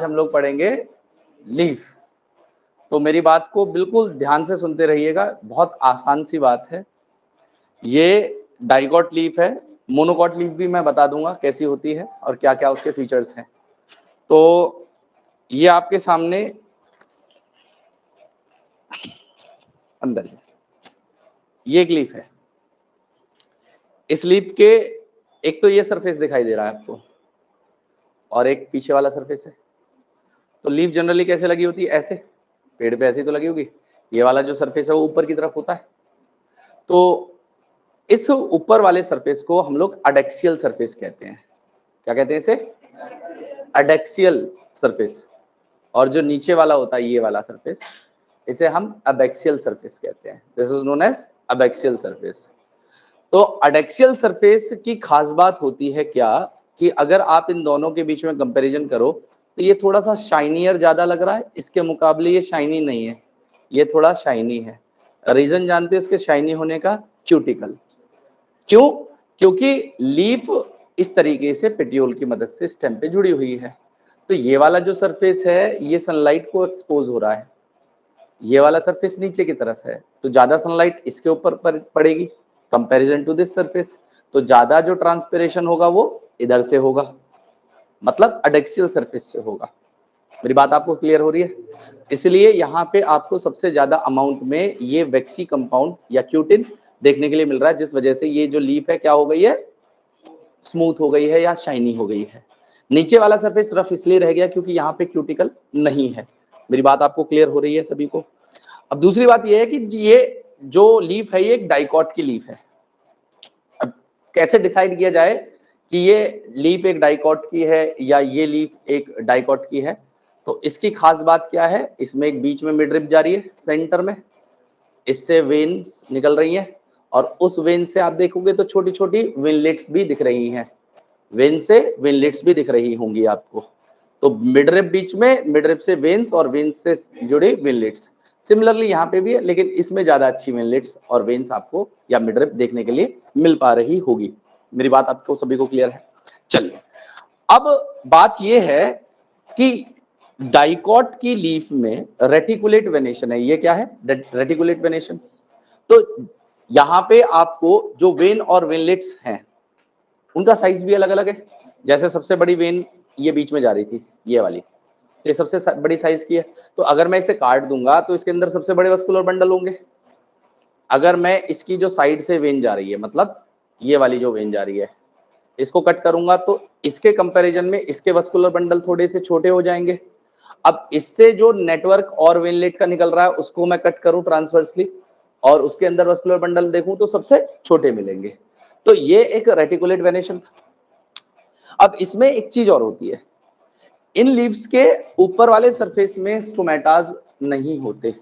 आज हम लोग पढ़ेंगे लीफ। तो मेरी बात को बिल्कुल ध्यान से सुनते रहिएगा, बहुत आसान सी बात है। ये डाइकॉट लीफ है, मोनोकॉट लीफ भी मैं बता दूंगा कैसी होती है और क्या क्या उसके फीचर्स हैं। तो ये आपके सामने अंदर ये एक लीफ है। इस लीफ के एक तो ये सरफेस दिखाई दे रहा है आपको और एक पीछे वाला सरफेस है। तो लीफ जनरली कैसे लगी होती है? ऐसे, पेड़ पे ऐसे ही तो लगी होगी। ये वाला जो सरफेस है वो ऊपर की तरफ होता है। तो इस ऊपर वाले सरफेस को हम लोग अडेक्सियल सरफेस कहते हैं। क्या कहते हैं इसे? Adaxial surface. और जो नीचे वाला होता है ये वाला सरफेस, इसे हम अबैक्सियल सरफेस कहते हैं। This is known as abaxial surface. तो अडेक्सियल सरफेस की खास बात होती है क्या कि अगर आप इन दोनों के बीच में कंपैरिजन करो तो ये थोड़ा सा शाइनियर ज्यादा लग रहा है, इसके मुकाबले ये शाइनी नहीं है, ये थोड़ा शाइनी है। रीजन जानते हैं इसके शाइनी होने का? क्यूटिकल। क्यों? क्योंकि लीफ इस तरीके से पेटियोल की मदद से स्टेम पे जुड़ी हुई है। तो ये वाला जो सरफेस है ये सनलाइट को एक्सपोज हो रहा है, ये वाला सरफेस नीचे की तरफ है, तो ज्यादा सनलाइट इसके ऊपर पड़ेगी कंपैरिजन टू दिस सरफेस। तो ज्यादा जो ट्रांसपिरेशन होगा वो इधर से होगा, मतलब अडेक्सियल सरफेस से होगा। मेरी बात आपको क्लियर हो रही है? इसलिए यहाँ पे आपको सबसे ज्यादा अमाउंट में ये वैक्सी कंपाउंड या क्यूटिन देखने के लिए मिल रहा है, जिस वजह से ये जो लीफ है क्या हो गई है? स्मूथ हो गई है या शाइनी हो गई है। नीचे वाला सरफेस रफ इसलिए रह गया क्योंकि यहाँ पे क्यूटिकल नहीं है। मेरी बात आपको क्लियर हो रही है सभी को? अब दूसरी बात यह है कि ये जो लीफ है ये एक डाइकॉट की लीफ है। अब कैसे डिसाइड किया जाए कि ये लीफ एक डाइकॉट की है या ये लीफ एक डाइकॉट की है? तो इसकी खास बात क्या है, इसमें एक बीच में मिडरिप जा रही है सेंटर में, इससे वेन्स निकल रही हैं और उस वेन से आप देखोगे तो छोटी छोटी विनलेट्स भी दिख रही हैं, वेन से विनलेट्स भी दिख रही होंगी आपको। तो मिडरिप बीच में, मिडरिप से वेन्स और वेन्स से जुड़े विनलेट्स। सिमिलरली यहाँ पे भी है, लेकिन इसमें ज्यादा अच्छी विनलेट्स और वेन्स आपको या मिडरिप देखने के लिए मिल पा रही होगी। मेरी बात आपको सभी को क्लियर है? चलिए, अब बात यह है कि डाइकॉट की लीफ में रेटिकुलेट वेनेशन है। ये क्या है? Reticulate venation. तो यहाँ पे आपको जो वेन और वेनलेट्स हैं उनका साइज भी अलग अलग है। जैसे सबसे बड़ी वेन ये बीच में जा रही थी, ये वाली, ये सबसे बड़ी साइज की है। तो अगर मैं इसे काट दूंगा तो इसके अंदर सबसे बड़े वस्कुलर बंडल होंगे। अगर मैं इसकी जो साइड से वेन जा रही है, मतलब ये वाली जो वेन जा रही है, इसको कट करूंगा तो इसके कंपैरिजन में इसके वस्कुलर बंडल थोड़े से छोटे हो जाएंगे। अब इससे जो नेटवर्क और वेनलेट का निकल रहा है उसको मैं कट करूं ट्रांसवर्सली और उसके अंदर वस्कुलर बंडल देखूं तो सबसे छोटे मिलेंगे। तो ये एक रेटिकुलेट वेनेशन था। अब इसमें एक चीज और होती है, इन लीव्स के ऊपर वाले सरफेस में स्टोमेटाज नहीं होते।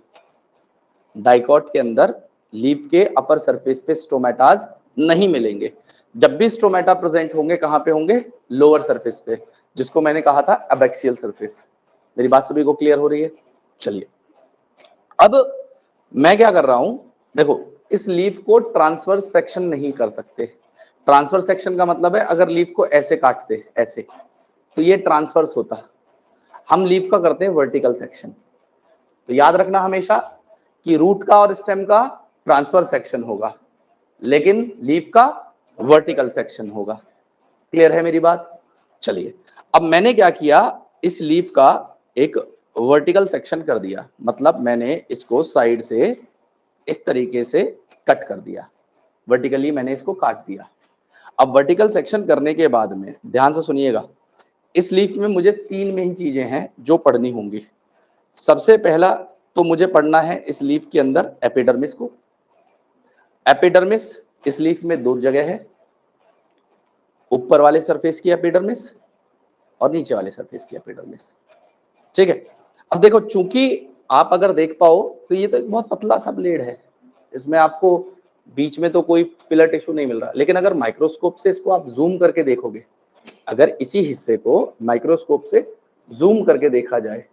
डाइकॉट के अंदर लीफ के अपर सरफेस पे स्टोमेटाज नहीं मिलेंगे। जब भी स्टोमेटा प्रेजेंट होंगे कहां पे होंगे? लोअर सरफेस पे, जिसको मैंने कहा था अबैक्सियल सरफेस। मेरी बात सभी को क्लियर हो रही है? चलिए, अब मैं क्या कर रहा हूं, देखो इस लीफ को ट्रांसवर्स सेक्शन नहीं कर सकते। ट्रांसवर्स सेक्शन का मतलब है अगर लीफ को ऐसे काटते ऐसे तो ये ट्रांसवर्स होता। हम लीफ का करते हैं वर्टिकल सेक्शन। तो याद रखना हमेशा कि रूट का और स्टेम का ट्रांसवर्स सेक्शन होगा, लेकिन लीफ का वर्टिकल सेक्शन होगा। क्लियर है मेरी बात? चलिए, अब मैंने क्या किया, इस लीफ का एक वर्टिकल सेक्शन कर दिया, मतलब मैंने इसको साइड से इस तरीके से कट कर दिया, वर्टिकली मैंने इसको काट दिया। अब वर्टिकल सेक्शन करने के बाद में ध्यान से सुनिएगा, इस लीफ में मुझे तीन मेन चीजें हैं जो पढ़नी होंगी। सबसे पहला तो मुझे पढ़ना है इस लीफ के अंदर एपिडर्मिस को। एपिडर्मिस इस लीफ में दो जगह है, ऊपर वाले सरफेस की एपिडर्मिस और नीचे वाले सरफेस की एपिडर्मिस। ठीक है, अब देखो चूंकि आप अगर देख पाओ तो ये तो एक बहुत पतला सा ब्लेड है, इसमें आपको बीच में तो कोई पिलर टिश्यू नहीं मिल रहा, लेकिन अगर माइक्रोस्कोप से इसको आप जूम करके देखोगे, अगर इसी हिस्से को माइक्रोस्कोप से जूम करके देखा जाए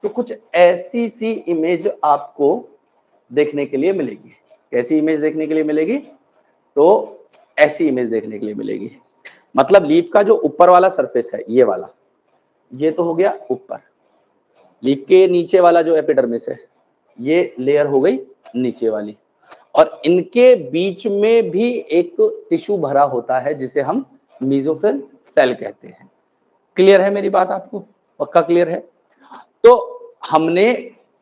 तो कुछ ऐसी सी इमेज आपको देखने के लिए मिलेगी। कैसी इमेज देखने के लिए मिलेगी? तो ऐसी इमेज देखने के लिए मिलेगी। मतलब लीफ का जो ऊपर वाला सरफेस है ये वाला, ये तो हो गया ऊपर, लीफ के नीचे वाला जो एपिडर्मिस है ये लेयर हो गई नीचे वाली, और इनके बीच में भी एक टिश्यू भरा होता है जिसे हम मेसोफिल सेल कहते हैं। क्लियर है मेरी बात आपको? पक्का क्लियर है? तो हमने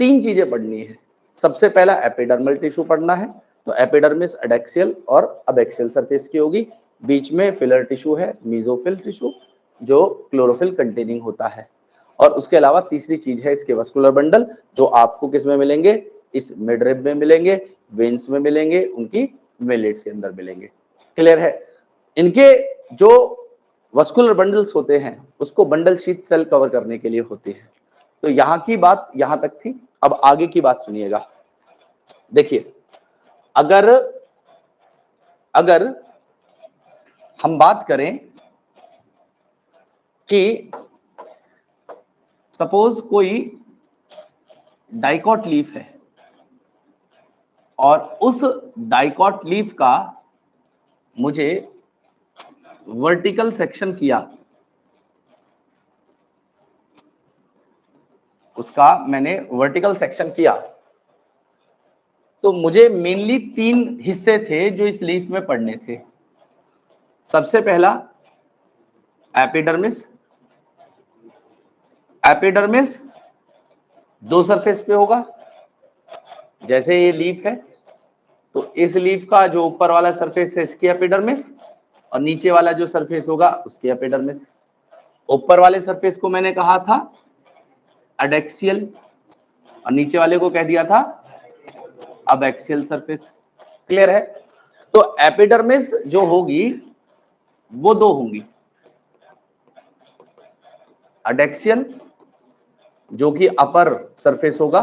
तीन चीजें पढ़नी है। सबसे पहला एपिडर्मल टिश्यू पढ़ना है, तो एपिडर्मिस एडेक्सियल और अबैक्सियल सरफेस की होगी, बीच में फिलर टिश्यू है मेसोफिल टिश्यू जो क्लोरोफिल कंटेनिंग होता है, और उसके अलावा तीसरी चीज है इसके वस्कुलर बंडल जो आपको किस में मिलेंगे, इस मिडरिब में मिलेंगे, वेन्स में मिलेंगे, उनकी वेलेट्स के अंदर मिलेंगे। क्लियर है? इनके जो वस्कुलर बंडल्स होते हैं उसको बंडल शीथ सेल कवर करने के लिए होते हैं। तो यहां की बात यहां तक थी। अब आगे की बात सुनिएगा। देखिए, अगर हम बात करें कि सपोज कोई डाइकॉट लीफ है और उस डाइकॉट लीफ का मुझे वर्टिकल सेक्शन किया, उसका मैंने वर्टिकल सेक्शन किया, तो मुझे मेनली तीन हिस्से थे जो इस लीफ में पढ़ने थे। सबसे पहला एपिडर्मिस, एपिडर्मिस दो सरफेस पे होगा। जैसे ये लीफ है तो इस लीफ का जो ऊपर वाला सरफेस है इसकी एपिडर्मिस, और नीचे वाला जो सरफेस होगा उसकी एपिडर्मिस। ऊपर वाले सरफेस को मैंने कहा था एडेक्सियल और नीचे वाले को कह दिया था अबैक्सियल सरफेस। क्लियर है? तो एपिडर्मिस जो होगी वो दो होंगी, एडेक्सियल जो कि अपर सरफेस होगा,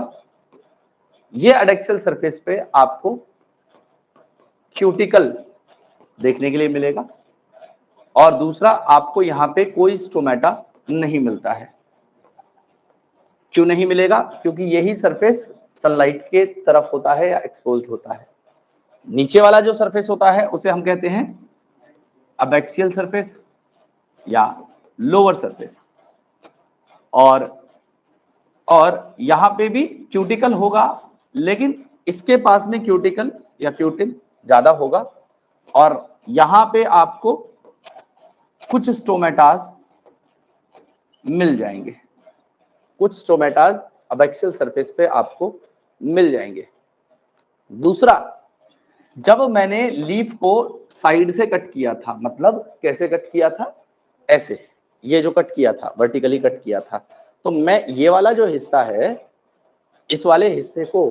ये एडेक्सियल सरफेस पे आपको क्यूटिकल देखने के लिए मिलेगा, और दूसरा आपको यहां पे कोई स्टोमेटा नहीं मिलता है। क्यों नहीं मिलेगा? क्योंकि यही सरफेस सनलाइट के तरफ होता है या एक्सपोज्ड होता है। नीचे वाला जो सरफेस होता है उसे हम कहते हैं अबैक्सियल सरफेस या लोअर सरफेस, और यहां पे भी क्यूटिकल होगा, लेकिन इसके पास में क्यूटिकल या क्यूटिन ज्यादा होगा, और यहां पे आपको कुछ स्टोमेटास मिल जाएंगे, कुछ स्टोमेटास अबैक्सियल सरफेस पे आपको मिल जाएंगे। दूसरा, जब मैंने लीफ को साइड से कट किया था, मतलब कैसे कट किया था, ऐसे, ये जो कट किया था वर्टिकली कट किया था, तो मैं ये वाला जो हिस्सा है इस वाले हिस्से को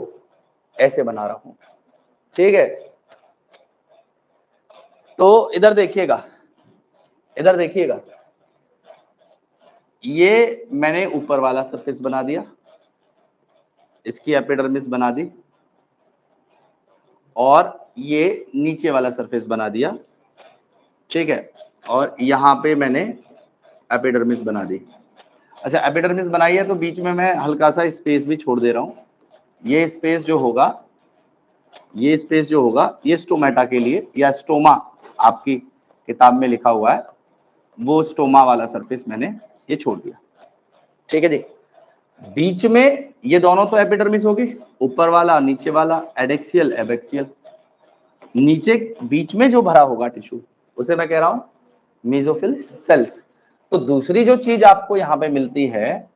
ऐसे बना रहा हूं। ठीक है? तो इधर देखिएगा, इधर देखिएगा, ये मैंने ऊपर वाला सरफेस बना दिया, इसकी एपिडर्मिस बना दी, और ये नीचे वाला सरफेस बना दिया। ठीक है? और यहां पे मैंने एपिडर्मिस बना दी। अच्छा, एपिडर्मिस बनाई है तो बीच में मैं हल्का सा स्पेस भी छोड़ दे रहा हूं। ये स्पेस जो होगा, ये स्पेस जो होगा ये स्टोमेटा के लिए, या स्टोमा आपकी किताब में लिखा हुआ है, वो स्टोमा वाला सरफेस मैंने ये छोड़ दिया। ठीक है जी? बीच में ये दोनों तो एपिडर्मिस होगी, ऊपर वाला नीचे वाला एडेक्सियल एबैक्सियल। नीचे बीच में जो भरा होगा टिश्यू उसे मैं कह रहा हूं मेसोफिल सेल्स। तो दूसरी जो चीज आपको यहां पे मिलती है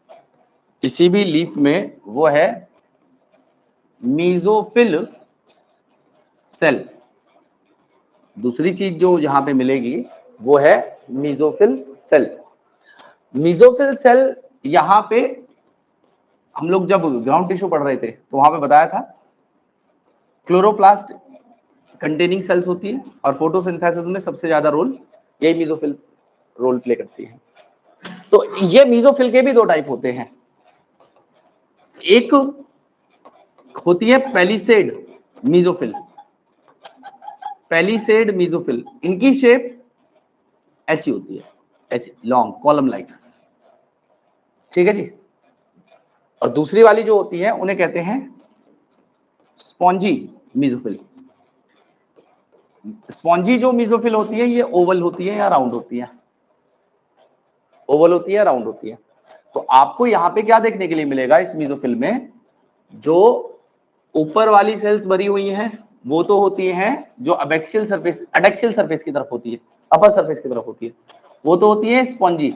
किसी भी लीफ में वो है मेसोफिल सेल। दूसरी चीज जो यहां पे मिलेगी वो है मेसोफिल सेल। मेसोफिल सेल यहां पे हम लोग जब ग्राउंड टिश्यू पढ़ रहे थे तो वहां पे बताया था क्लोरोप्लास्ट कंटेनिंग सेल्स होती है, और फोटोसिंथेसिस में सबसे ज्यादा रोल यही मेसोफिल रोल प्ले करती है। तो ये मेसोफिल के भी दो टाइप होते हैं, एक होती है पेलिसेड मेसोफिल, पेलिसेड मेसोफिल, इनकी शेप ऐसी होती है, ऐसी लॉन्ग कॉलम लाइक। ठीक है जी? और दूसरी वाली जो होती है उन्हें कहते हैं स्पॉन्जी मेसोफिल। स्पॉन्जी जो मेसोफिल होती है ये ओवल होती है या राउंड होती है, ओवल होती है, राउंड होती है। तो आपको यहाँ पे क्या देखने के लिए मिलेगा इस मेसोफिल में, जो ऊपर वाली सेल्स भरी हुई हैं वो तो होती हैं जो अबैक्सियल सरफेस, एडैक्सियल सरफेस की तरफ होती है, अपर सरफेस की तरफ होती है, वो तो होती है स्पॉन्जी।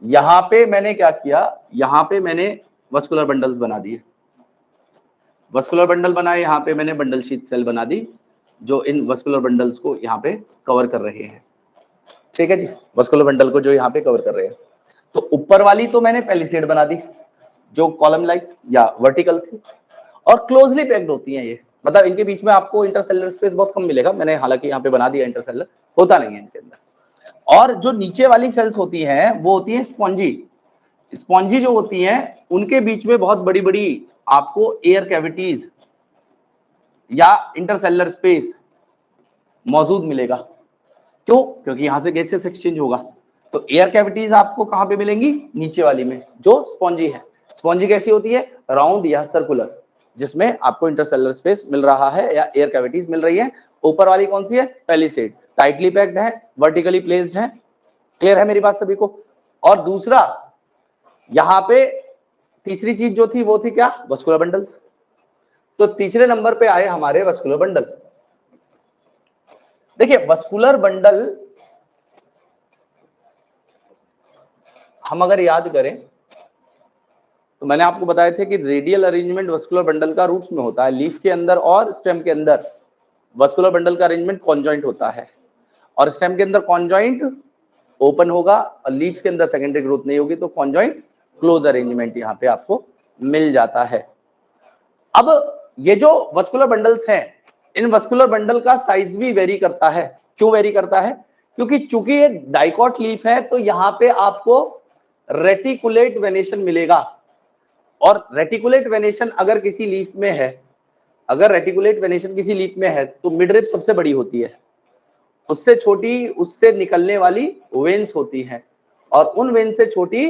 यहां पे मैंने क्या किया, यहां पे मैंने वस्कुलर बंडल्स बना दिए, वस्कुलर बंडल बनाए, यहाँ पे मैंने बंडल शीथ सेल बना दी जो इन वस्कुलर बंडल्स को यहाँ पे कवर कर रहे हैं। ठीक है जी, वस्कुलर बंडल को जो यहाँ पे कवर कर रहे हैं। तो ऊपर वाली तो मैंने पैलिसेड बना दी जो कॉलम लाइक या वर्टिकल थी और क्लोजली पैक्ड होती हैं ये, मतलब इनके बीच में आपको इंटरसेलुलर स्पेस बहुत कम मिलेगा, मैंने हालांकि यहाँ पे बना दिया, इंटरसेलुलर होता नहीं है इनके अंदर। और जो नीचे वाली सेल्स होती हैं वो होती है स्पॉन्जी। स्पॉन्जी जो होती हैं उनके बीच में बहुत बड़ी बड़ी आपको एयर कैविटीज या इंटरसेलुलर स्पेस मौजूद मिलेगा। क्यों? क्योंकि यहां से गैसेस एक्सचेंज होगा। तो एयर कैविटीज आपको कहां पे मिलेंगी? नीचे वाली में जो स्पॉन्जी है। स्पॉन्जी कैसी होती है? राउंड या सर्कुलर, जिसमें आपको इंटरसेलुलर स्पेस मिल रहा है या एयर कैविटीज मिल रही है। ऊपर वाली कौन सी है? पैलिसेड, टाइटली पैक्ड है, वर्टिकली प्लेस्ड है। क्लियर है मेरी बात सभी को? और दूसरा यहां पे तीसरी चीज जो थी वो थी क्या? Vascular bundles. तो तीसरे नंबर पे आए हमारे वस्कुलर बंडल। देखिए वस्कुलर बंडल हम अगर याद करें तो मैंने आपको बताया थे कि रेडियल अरेंजमेंट वस्कुलर बंडल का रूट्स में होता है, लीफ के अंदर और स्टेम के अंदर वस्कुलर बंडल का अरेंजमेंट कॉन्जॉइंट होता है, और स्टेम के अंदर कॉन्जॉइंट ओपन होगा और लीव्स के अंदर सेकेंडरी ग्रोथ नहीं होगी, तो कॉन्जॉइंट क्लोज अरेंजमेंट यहाँ पे आपको मिल जाता है। अब ये जो वस्कुलर बंडल्स हैं, इन वस्कुलर बंडल का साइज भी वेरी करता है। क्यों वेरी करता है? क्योंकि चूंकि ये डाइकॉट लीफ है तो यहाँ पे आपको रेटिकुलेट वेनेशन मिलेगा, और रेटिकुलेट वेनेशन अगर किसी लीफ में है, अगर रेटिकुलेट वेनेशन किसी लीफ में है तो मिडरिप सबसे बड़ी होती है, उससे छोटी उससे निकलने वाली वेन्स होती हैं, और उन वेन से छोटी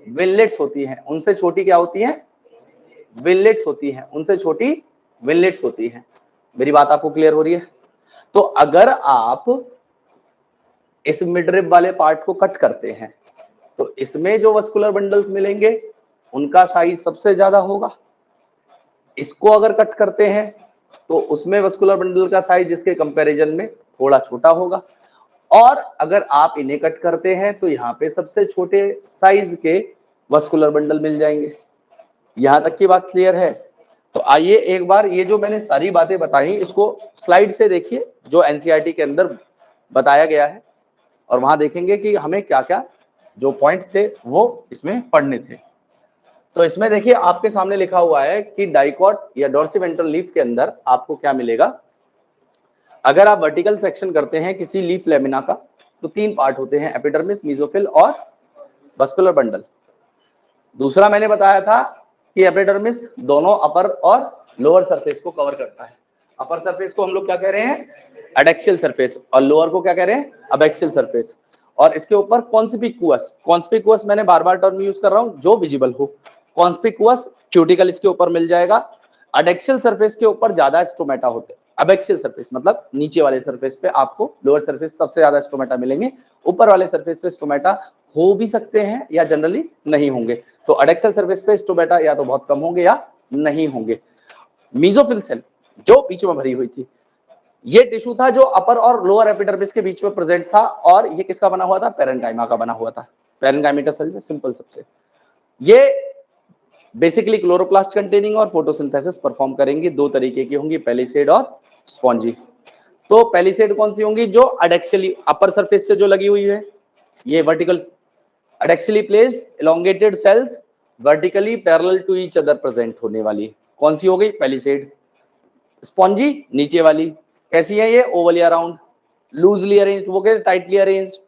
विनलेट्स होती हैं, उनसे छोटी क्या होती हैं? विनलेट्स होती हैं, उनसे छोटी विनलेट्स होती हैं। मेरी बात आपको क्लियर हो रही है? तो अगर आप इस मिडरिब वाले पार्ट को कट करते हैं तो इसमें जो वस्कुलर बंडल्स मिलेंगे उनका साइज सबसे ज्यादा होगा। इसको अगर कट करते हैं तो उसमें वस्कुलर बंडल का साइज इसके कंपैरिजन में थोड़ा छोटा होगा, और अगर आप इन्हें कट करते हैं तो यहाँ पे सबसे छोटे साइज के वस्कुलर बंडल मिल जाएंगे। यहां तक की बात क्लियर है? तो आइए एक बार ये जो मैंने सारी बातें बताई इसको स्लाइड से देखिए जो एनसीईआरटी के अंदर बताया गया है, और वहां देखेंगे कि हमें क्या क्या जो पॉइंट्स थे वो इसमें पढ़ने थे। तो इसमें देखिए आपके सामने लिखा हुआ है कि डाइकॉट या डॉर्सिवेंट्रल लीफ के अंदर आपको क्या मिलेगा। अगर आप वर्टिकल सेक्शन करते हैं किसी लीफ लेमिना का तो 3 पार्ट होते हैं, एपिडर्मिस, मेसोफिल और वस्कुलर बंडल। दूसरा मैंने बताया था कि एपिडर्मिस दोनों अपर और लोअर सरफेस को कवर करता है। अपर सरफेस को हम लोग क्या कह रहे हैं? एडैक्सियल सरफेस, और लोअर को क्या कह रहे हैं? Abaxial surface. और इसके ऊपर कॉन्स्पिकुअस, कॉन्स्पिकुअस मैंने बार बार टर्म यूज कर रहा हूं, जो विजिबल हो। कॉन्स्पिकुअस क्यूटिकल इसके ऊपर मिल जाएगा। एडैक्सियल सरफेस के ऊपर ज्यादा स्टोमेटा होते हैं। अबैक्सियल सरफेस मतलब नीचे वाले सरफेस पे आपको लोअर सरफेस सबसे ज्यादा स्टोमेटा मिलेंगे, ऊपर वाले सरफेस पे स्टोमेटा हो भी सकते हैं या जनरली नहीं होंगे। तो एडैक्सियल सरफेस पे स्टोमेटा या तो बहुत कम होंगे या नहीं होंगे। मेसोफिल सेल जो बीच में भरी हुई थी, ये टिश्यू था जो अपर और लोअर एपिडर्मिस के बीच में प्रेजेंट था, और ये किसका बना हुआ था? पेरेन्काइमा का बना हुआ था। पेरेन्काइमेटस सेल से सिंपल सबसे। ये बेसिकली क्लोरोप्लास्ट कंटेनिंग और फोटोसिंथेसिस परफॉर्म करेंगी। 2 तरीके की होंगी, पैलिसेड और स्पॉन्जी। तो पैलिसेड कौन सी होंगी? जो एडैक्सियली अपर सरफेस से जो लगी हुई है, ये vertical adaxially placed elongated cells vertically parallel to each other present होने वाली, कौन सी हो गई? पैलिसेड। स्पॉन्जी नीचे वाली कैसी है? ये ओवल या राउंड, लूजली अरेंज्ड, वो कैसे? Tightly arranged.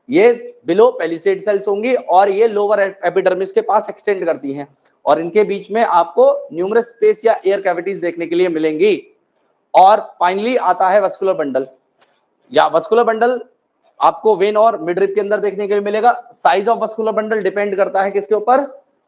ये बिलो पैलिसेड सेल्स होंगी और ये लोअर एपिडर्मिस के पास एक्सटेंड करती हैं, और इनके बीच में आपको न्यूमरस स्पेस या एयर कैविटीज देखने के लिए मिलेंगी। और फाइनली आता है वस्कुलर बंडल, या वस्कुलर बंडल आपको वेन और मिडरिप के अंदर देखने के लिए मिलेगा। Size of vascular bundle depend करता है किसके ऊपर?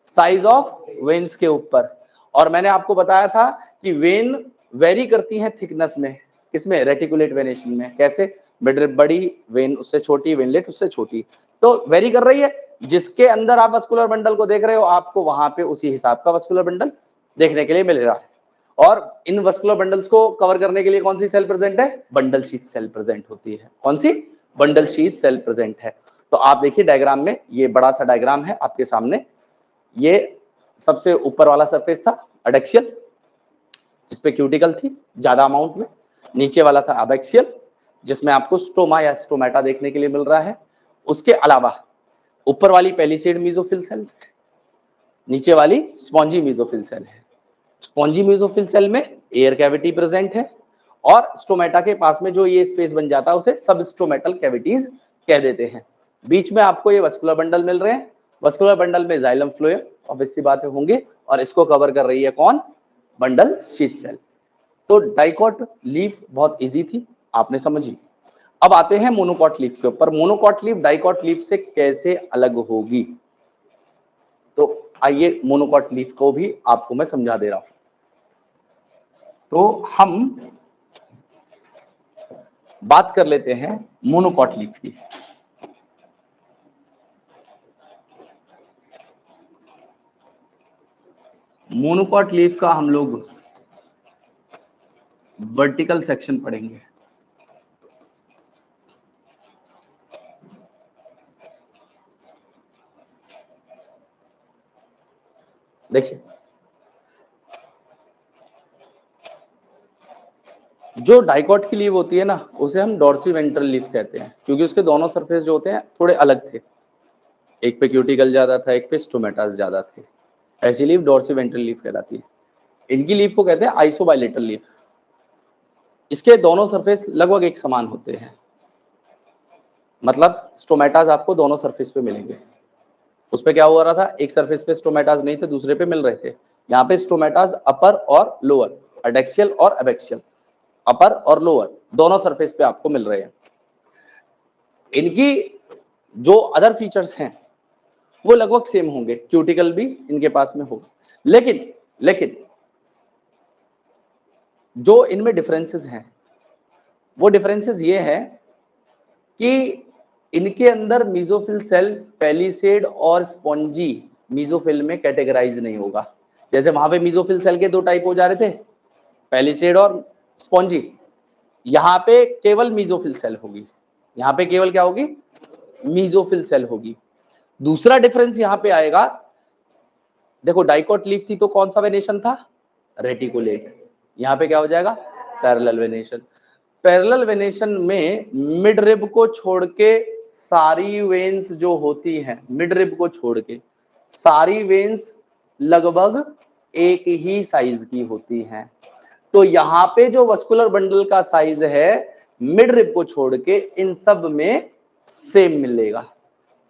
साइज ऑफ वेन्स के ऊपर। और मैंने आपको बताया था कि वेन वेरी करती हैं थिकनेस में, किसमें? रेटिकुलेट वेनेशन में। कैसे? मिडरिप बड़ी, वेन उससे छोटी, वेनलेट उससे छोटी। तो वेरी कर रही है, जिसके अंदर आप वस्कुलर बंडल को देख रहे हो आपको वहां पे उसी हिसाब का वस्कुलर बंडल देखने के लिए मिल रहा है। और इन वस्कुलर बंडल्स को कवर करने के लिए कौन सी सेल प्रेजेंट है? बंडल शीथ सेल प्रेजेंट होती है। कौन सी? बंडल शीथ सेल प्रेजेंट है। तो आप देखिए डायग्राम में, ये बड़ा सा डायग्राम है आपके सामने। ये सबसे ऊपर वाला सरफेस था एडेक्सियल, जिसपे क्यूटिकल थी ज्यादा अमाउंट में। नीचे वाला था एबैक्सियल, जिसमें आपको स्टोमा या स्टोमेटा देखने के लिए मिल रहा है। उसके अलावा ऊपर वाली पेलिसेड मेसोफिल सेल्स है, नीचे वाली स्पॉन्जी मेसोफिल सेल है। स्पॉन्जी मेसोफिल सेल में एयर कैविटी प्रेजेंट है, और स्टोमेटा के पास में जो ये स्पेस बन जाता है उसे सबस्टोमेटल कैविटीज कह देते हैं। बीच में आपको ये वस्कुलर बंडल मिल रहे हैं। वस्कुलर बंडल में जाइलम फ्लोएम ऑब्वियस सी बात है होंगे, और इसको कवर कर रही है कौन? Bundle sheath cell. तो डाइकॉट लीफ बहुत इजी थी, आपने समझी। अब आते हैं मोनोकॉट लीफ के ऊपर। मोनोकॉट लीफ डाइकॉट लीफ से कैसे अलग होगी? तो आइए मोनोकॉट लीफ को भी आपको मैं समझा दे रहा हूं। तो हम बात कर लेते हैं मोनोकॉट लीफ की। मोनोकॉट लीफ का हम लोग वर्टिकल सेक्शन पढ़ेंगे। देखिए, जो डाइकॉट की लीफ होती है ना, उसे हम डॉर्सीवेंट्रल लीफ कहते हैं, क्योंकि उसके दोनों सरफेस जो होते हैं थोड़े अलग थे। एक पे क्यूटिकल ज्यादा था, एक पे स्टोमेटास ज्यादा थे। ऐसी लीफ डॉर्सीवेंट्रल लीफ कहलाती है। इनकी लीफ को कहते हैं आइसोबाइलेटरल लीफ। इसके दोनों सरफेस लगभग एक समान होते हैं, मतलब स्टोमेटास आपको दोनों सरफेस पे मिलेंगे। उस पे क्या हो रहा था, एक सरफेस पे स्टोमेटास नहीं थे, दूसरे पे मिल रहे थे। यहाँ पे स्टोमेटास अपर और लोअर, एडेक्सियल और एबैक्सियल, अपर और लोअर दोनों सरफेस पे आपको मिल रहे हैं। इनकी जो अदर फीचर्स हैं वो लगभग सेम होंगे, क्यूटिकल भी इनके पास में होगा, लेकिन जो इनमें डिफरेंसेस हैं वो डिफरेंसेस ये है कि इनके अंदर मीजोफिल सेल पेलिसेड और स्पॉन्जी मीजोफिल में कैटेगराइज नहीं होगा। जैसे वहां पे मीजोफिल सेल के दो टाइप हो जा रहे थे, पेलिसेड और स्पॉन्जी, यहाँ पे केवल मीजोफिल सेल होगी। यहाँ पे केवल क्या होगी? मीजोफिल सेल होगी। दूसरा डिफरेंस यहाँ पे आएगा, देखो डाइकॉट लीफ थी तो कौन सा वेनेशन था? रेटिकुलेट। यहाँ पे क्या हो जाएगा? Parallel venation. पैरेलल वेनेशन में मिड रिब को छोड़ के सारी वेन्स जो होती हैं, मिड रिब को छोड़ के सारी वेन्स लगभग एक ही साइज की होती हैं। तो यहाँ पे जो वस्कुलर बंडल का साइज है मिड रिब को छोड़ के इन सब में सेम मिलेगा।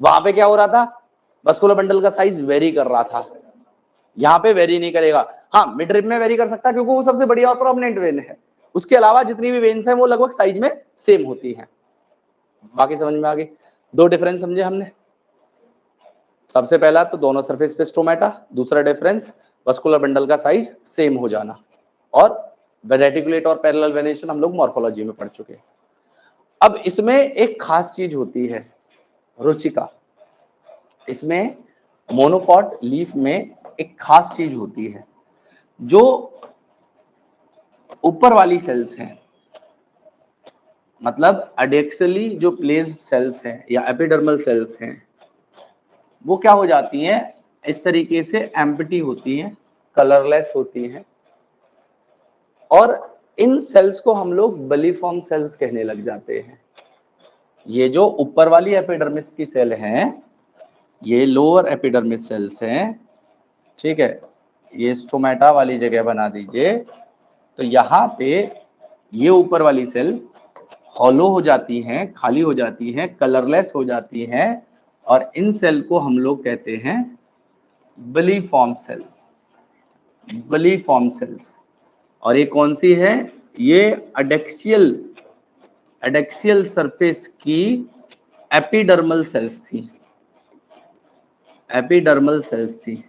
वहां पे क्या हो रहा था? वस्कुलर बंडल का साइज वेरी कर रहा था, यहाँ पे वेरी नहीं करेगा। हाँ, मिड रिब में वेरी कर सकता है क्योंकि वो सबसे बढ़िया और प्रोमिनेंट वेन है। उसके अलावा जितनी भी वेन्स हैं वो लगभग साइज में सेम होती हैं। बाकी समझ में आ गई? दो डिफरेंस समझे हमने। सबसे पहला तो दोनों सरफेस पे स्टोमेटा, दूसरा डिफरेंस वस्कुलर बंडल का साइज सेम हो जाना। और रेटिकुलेट और पैरेलल वेनेशन हम लोग मॉर्फोलॉजी में पढ़ चुके हैं। अब इसमें एक खास चीज होती है रुचिका। इसमें मोनोकॉट लीफ में एक खास चीज होती है, जो ऊपर वाली सेल्स हैं, मतलब एडेक्सियली जो प्लेस्ड सेल्स हैं या एपिडर्मल सेल्स हैं, वो क्या हो जाती हैं? इस तरीके से एम्प्टी होती हैं, कलरलेस होती हैं, और इन सेल्स को हम लोग बलिफॉर्म सेल्स कहने लग जाते हैं। ये जो ऊपर वाली एपिडर्मिस की सेल हैं, ये लोअर एपिडर्मिस सेल्स हैं, ठीक है। ये स्टोमेटा वाली जगह बना दीजिए। तो यहाँ पे ये ऊपर वाली सेल हॉलो हो जाती हैं, खाली हो जाती हैं, कलरलेस हो जाती हैं, और इन सेल को हम लोग कहते हैं बलिफॉर्म सेल, बलिफॉर्म सेल्स। और ये कौन सी है? ये एडेक्सियल सरफेस की एपिडर्मल सेल्स थी, एपिडर्मल सेल्स थी,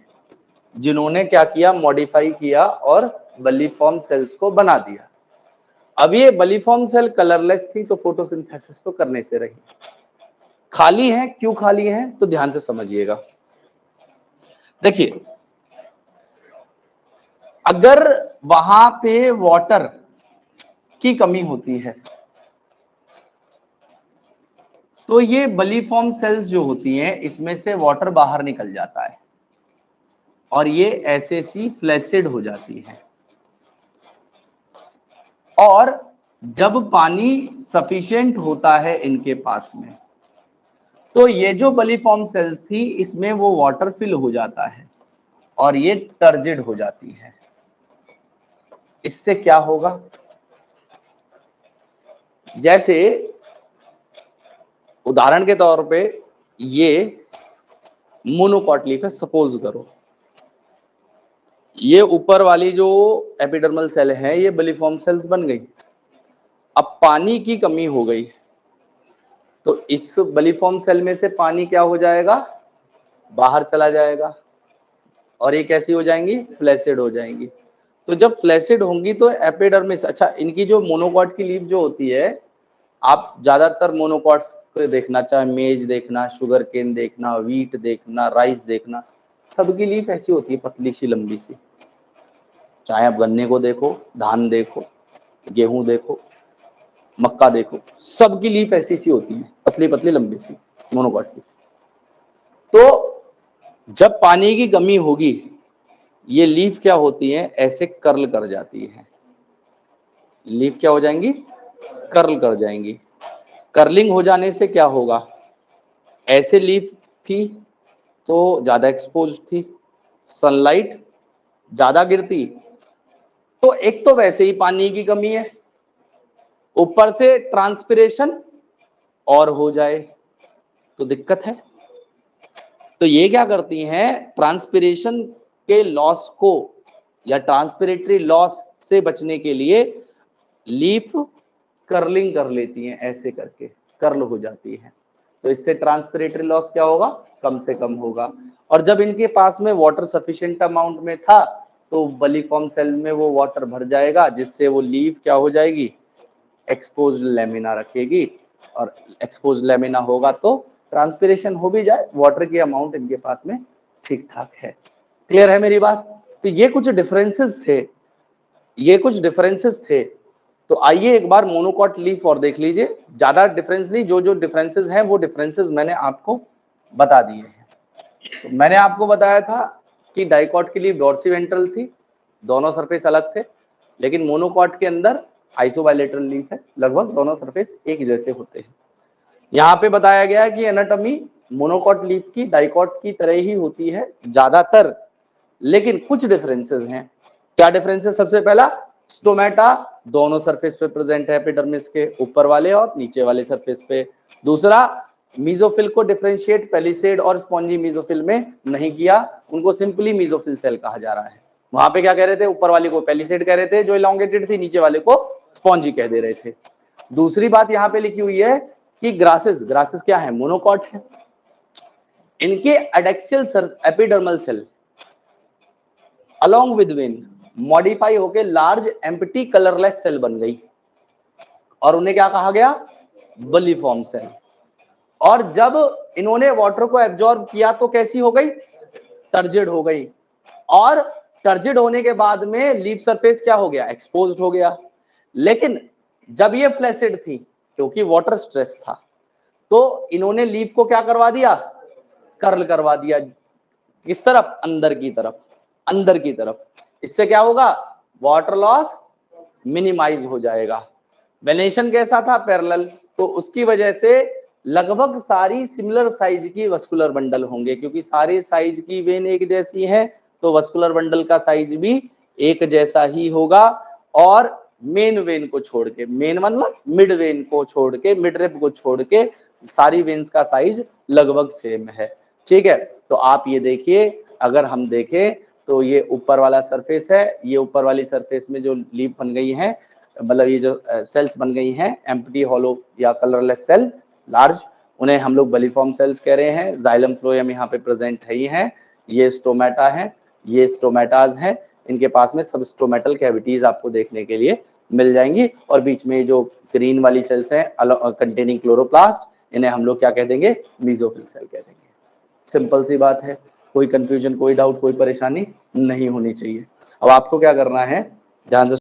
जिन्होंने क्या किया? मॉडिफाई किया और बलिफॉर्म सेल्स को बना दिया। अब ये बलिफॉर्म सेल कलरलेस थी तो फोटोसिंथेसिस तो करने से रही, खाली है, क्यों खाली है तो ध्यान से समझिएगा। देखिए, अगर वहां पे वाटर की कमी होती है तो ये बलिफॉर्म सेल्स जो होती हैं इसमें से वाटर बाहर निकल जाता है और ये ऐसे सी फ्लैसिड हो जाती है। और जब पानी सफिशिएंट होता है इनके पास में तो ये जो बलिफॉर्म सेल्स थी इसमें वो वाटर फिल हो जाता है और ये टर्जिड हो जाती है। इससे क्या होगा, जैसे उदाहरण के तौर पे ये मोनोकॉट लीफ है, सपोज करो ये ऊपर वाली जो एपिडर्मल सेल है ये बलिफॉर्म सेल्स बन गई। अब पानी की कमी हो गई तो इस बलिफॉर्म सेल में से पानी क्या हो जाएगा, बाहर चला जाएगा और ये कैसी हो जाएंगी, फ्लैसिड हो जाएंगी। तो जब फ्लैसिड होंगी तो एपिडर्मिस, अच्छा इनकी जो मोनोकॉट की लीफ जो होती है, आप ज्यादातर मोनोकॉट्स को देखना, चाहे मेज देखना, शुगर केन देखना, वीट देखना, राइस देखना, सबकी लीफ ऐसी होती है पतली सी लंबी सी। चाहे आप गन्ने को देखो, धान देखो, गेहूं देखो, मक्का देखो, सबकी लीफ ऐसी सी होती है, पतली पतली लंबी सी मोनोकॉट की। तो जब पानी की कमी होगी ये लीफ क्या होती है, ऐसे कर्ल कर जाती है। लीफ क्या हो जाएंगी, कर्ल कर जाएंगी। कर्लिंग हो जाने से क्या होगा, ऐसे लीफ थी तो ज्यादा एक्सपोज थी, सनलाइट ज्यादा गिरती, तो एक तो वैसे ही पानी की कमी है, ऊपर से ट्रांसपिरेशन और हो जाए तो दिक्कत है। तो ये क्या करती हैं, ट्रांसपिरेशन के लॉस को या ट्रांसपिरेटरी लॉस से बचने के लिए लीफ कर्लिंग कर लेती हैं, ऐसे करके कर्ल हो जाती है। तो इससे ट्रांसपिरेटरी लॉस क्या होगा, कम से कम होगा। और जब इनके पास में वाटर सफिशिएंट अमाउंट में था तो बलिफॉर्म सेल में वो वाटर भर जाएगा, जिससे वो लीफ क्या हो जाएगी, एक्सपोज्ड लेमिना रखेगी। और एक्सपोज्ड लेमिना होगा तो ट्रांसपिरेशन हो भी जाए, वाटर की अमाउंट इनके पास में ठीक ठाक है। क्लियर है मेरी बात। तो ये कुछ डिफरेंसेस थे, ये कुछ डिफरेंसेस थे। तो आइए एक बार मोनोकॉट लीफ और देख लीजिए, ज्यादा डिफरेंस नहीं, जो जो डिफरेंसेस हैं वो डिफरेंसेस मैंने आपको बता दिए हैं। तो मैंने आपको बताया था कि डाइकॉट की लीफ डॉर्सीवेंट्रल थी, दोनों सरफेस अलग थे, लेकिन मोनोकॉट के अंदर आइसोबायलेटरल लीफ है, लगभग दोनों सरफेस एक जैसे होते हैं। यहाँ पे बताया गया है कि एनाटॉमी मोनोकॉट लीफ की डाइकॉट की तरह ही होती है ज्यादातर, लेकिन कुछ डिफरेंसेस हैं। क्या डिफरेंसेस, सबसे पहला स्टोमेटा दोनों सरफेस पे प्रेजेंट है, एपिडर्मिस के ऊपर वाले और नीचे वाले सरफेस पे। दूसरा, मीजोफिल को डिफरेंशिएट पेलिसेड और स्पॉन्जी मीजोफिल में नहीं किया, उनको सिंपली मीजोफिल सेल कहा जा रहा है। वहां पे क्या कह रहे थे, ऊपर वाले को पेलिसेड कह रहे थे जो इलॉन्गेटेड थी, नीचे वाले को स्पॉन्जी कह दे रहे थे। दूसरी बात यहाँ पे लिखी हुई है कि ग्रासेस, ग्रासेस क्या है, मोनोकॉट है, इनके adaxial epidermal cell along with vein modify होके लार्ज एम्प्टी कलरलेस सेल बन गई और उन्हें क्या कहा गया, बलिफॉर्म सेल। और जब इन्होंने वाटर को एब्जॉर्ब किया तो कैसी हो गई, टर्जिड हो गई। और टर्जिड होने के बाद में लीफ सरफेस क्या हो गया, एक्सपोज्ड हो गया। लेकिन जब ये फ्लैसिड थी, क्योंकि वाटर स्ट्रेस था, तो इन्होंने लीफ को क्या करवा दिया, कर्ल करवा दिया। किस तरफ, अंदर की तरफ, अंदर की तरफ। इससे क्या होगा, वाटर लॉस मिनिमाइज हो जाएगा। वेनेशन कैसा था, पैरेलल, तो उसकी वजह से लगभग सारी सिमिलर साइज की वस्कुलर बंडल होंगे, क्योंकि सारे साइज की वेन एक जैसी है तो वस्कुलर बंडल का साइज भी एक जैसा ही होगा। और मेन वेन को छोड़ के, मेन मतलब मिड वेन को छोड़ के, मिड रिब को छोड़ के सारी वेन्स का साइज लगभग सेम है। ठीक है, तो आप ये देखिए, अगर हम देखें तो ये ऊपर वाला सरफेस है, ये ऊपर वाली सरफेस में जो लीफ बन गई है, मतलब ये जो सेल्स बन गई हैं एम्प्टी हॉलो या कलरलेस सेल लार्ज, उन्हें हम लोग बलिफॉर्म सेल्स कह रहे हैं। जाइलम फ्लोएम यहाँ पे प्रेजेंट है ही है। ये स्टोमेटा है, ये स्टोमेटाज हैं, इनके पास में सब स्टोमेटल कैविटीज आपको देखने के लिए मिल जाएंगी। और बीच में जो ग्रीन वाली सेल्स हैं कंटेनिंग क्लोरोप्लास्ट, इन्हें हम लोग क्या कह देंगे, मीजोफिल सेल कह देंगे। सिंपल सी बात है, कोई कंफ्यूजन, कोई डाउट, कोई परेशानी नहीं होनी चाहिए। अब आपको क्या करना है, ध्यान से